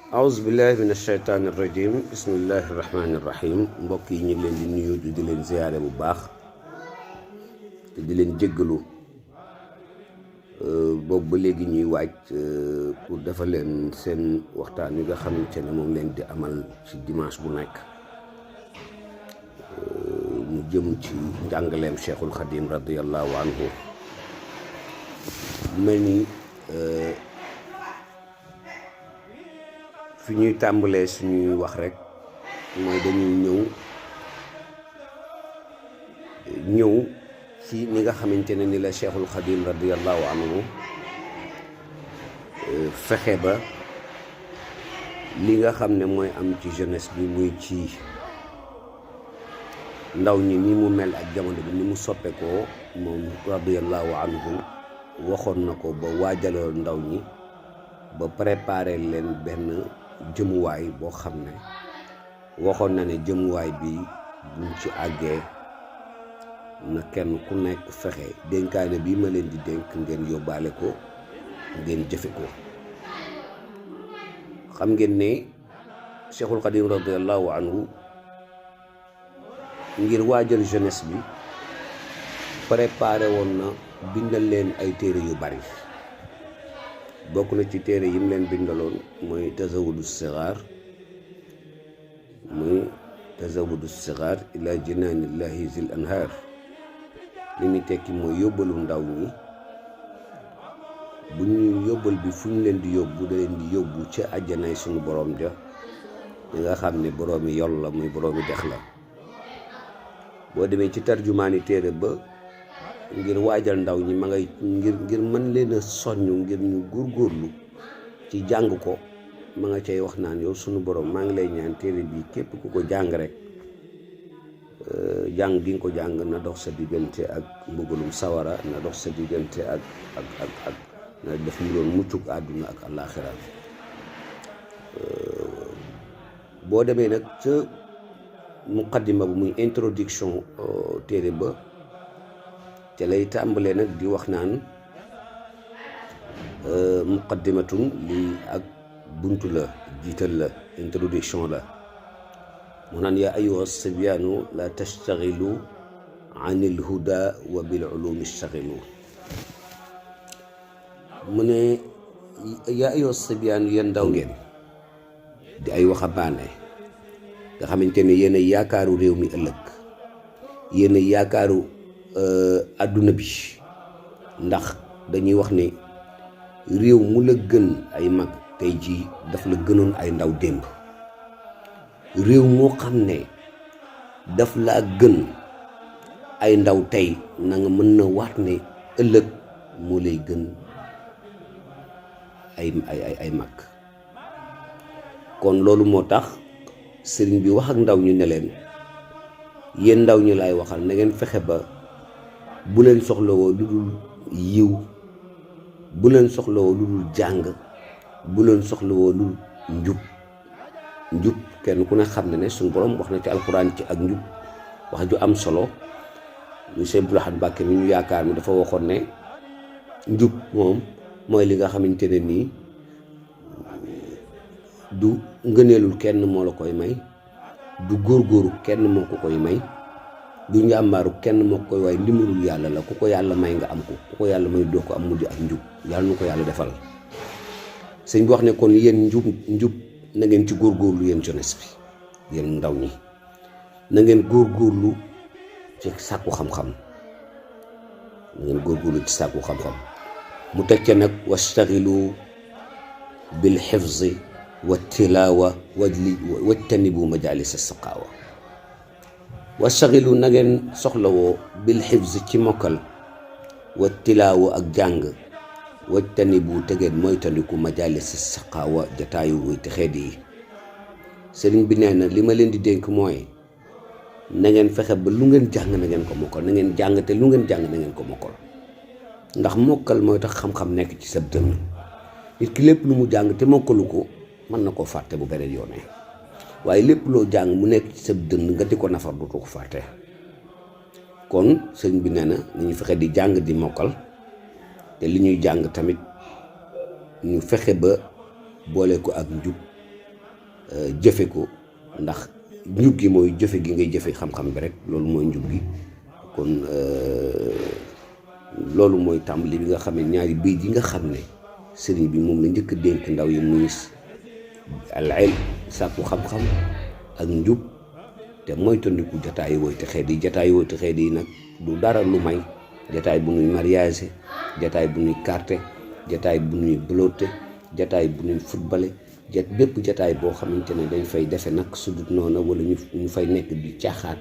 aousubillahi min asheytaani irrajim bismillahi irrahmani irrahim mbokk yi ñu ngi leen di nuyu di leen ziyaare bu baax te di leen jéggalu boobu ba léegi ñuy waaj pour dafa leen seen waxtaan yi nga xamante ne moom leen di amal ci dimanche bu nekk mu jëm ci njàngaleem Cheikhul Khadim radiallahu anhu mel ni fi ñuy tàmbalee suñuy wax rek mooy dañuy ñëw ci ni nga xamante ne ni la Cheikhul Khadim radiallahu anhu fexe ba li nga xam ne mooy am ci jeunesse bi muy ci ndaw ñi ni mu mel ak jamono bi ni mu soppeekoo moom radiallahu anhu waxoon na ko ba waajaloo ndaw ñi ba préparer leen benn jëmuwaay boo xam ne waxoon na ne jëmuwaay bi buñ ci àggee na kenn ku nekk fexe dénkaane bi ma leen di dénk ngeen yóbbaale ko ngeen jëfe ko. xam ngeen ne Cheikhul Khadim radiallahu anhu ngir waajal jeunesse bi préparé woon na bindal leen ay téere yu bari. bokk na ci téere yi mu leen bindaloon mooy tazawudu sigaar ila jinaanillahi zil anhaar li muy tekki mooy yóbbalu ndaw ñi bu ñu yóbbal bi fu ñu leen di yóbbu da leen di yóbbu ca àjjanaay suñu borom ja li nga xam ne boroomi yol la muy boroomi dex la. boo demee ci tarjumaani téere ba ngir waajal ndaw ñi ma ngay ngir mën leen a soññ ngir ñu góorgóorlu ci jàng ko ma nga cay wax naan yow sunu borom maa ngi lay ñaan téere bi képp ku ko jàng rek jàng gi nga ko jàng na dox sa diggante ak mbugalum sawara na dox sa diggante ak na def mu doon muccuk àdduna ak àllaaxira. boo demee nag ca muqaddima bu muy introduction téere ba te lay tàmbalee nag di wax naan muqaddimatun lii ak buntu la jiital la introduction la mu naan yaa ayyuha sibyaanu la tastaxilu an il huda wa bil ulumi staxilu. mu ne yaa ayyuha sibyaanu yéen ndaw ngeen di ay waxambaane nga xamante ne yéen a yaakaaru réew mi ëllëg yéen a yaakaaru adduna bi ndax dañuy wax ne réew mu la gën ay mag tey jii daf la gënoon ay ndaw démb. réew moo xam ne daf laa gën ay ndaw tey na nga mën na waat ne ëllëg moo lay gën ay mag. kon loolu moo tax sëriñ bi wax ak ndaw ñu ne leen yéen ndaw ñu lay waxal na ngeen fexe ba bu leen soxlawoo lu dul yiw, bu leen soxlawoo lu dul jàng, bu leen soxlawoo lu dul njub kenn ku ne xam ne suñu borom wax na ci alxuraan ci ak njub wax ju am solo. ñu Sëñ Abdou Lahad Mbacké mi ñu yaakaar mi dafa waxoon ne njub moom mooy li nga xamante ne nii du ngëneelul kenn moo la koy may, du góorgóoru kenn moo ko koy may, du njàmbaaru kenn moo koy waaye ndimbalul yàlla la. ku ko yàlla may nga am ko, ku ko yàlla may doo ko am, mu di ak njub. yàlla nu ko yàlla defal. sëñ bi wax ne kon yéen njub na ngeen ci góorgóorlu, yéen jeunesse bi, yéen ndaw ñi na ngeen góorgóorlu ci sàkku xam-xam, na ngeen góorgóorlu ci sàkku xam-xam. mu teg ca nag wastaxilu bil xifzi wa tilaawa wajtanibu majalis saqaawa. wastaxilu na ngeen soxlawoo bil xifzi ci mokkal, wa tilaawa ak jàng, wajtanibu te ngeen moytandiku majalis saqaawa jataayu wuy te xeet yi. sëriñ bi nee na li ma leen di dénk mooy na ngeen fexe ba lu ngeen jàng na ngeen ko mokkal, na ngeen jàng te lu ngeen jàng na ngeen ko mokkal. ndax mokkal mooy tax xam-xam nekk ci sa dënn. nit ki lépp lu mu jàng te mokkalu ko mën na koo fàtte bu beneen yoonee, waaye lépp loo jàng mu nekk ci sa dënn nga di ko nafar dootu ko fàtte. kon sëriñ bi nee na nañu fexe di jàng di mokkal, te li ñuy jàng tamit ñu fexe ba boole ko ak njub jëfe ko, ndax njub gi mooy jëfe gi ngay jëfe xam-xam bi rek, loolu mooy njub gi. kon loolu mooy tàmbali bi nga xam ne ñaari bayt yi nga xam ne sëriñ bi moom la njëkk a dénk ndaw yi muy al ilm sàkku xam-xam ak njub, te moytandiku jataayu woyte xeet yi. jataayu woyte xeet yi nag du dara lu may jataay bu nuy mariage, jataay bu nuy carte, jataay bu nuy blotte, jataay bu nuy footballé, bépp jataay boo xamante ne dañ fay defe nag su dut noonu, wala ñu fay nekk di caaxaat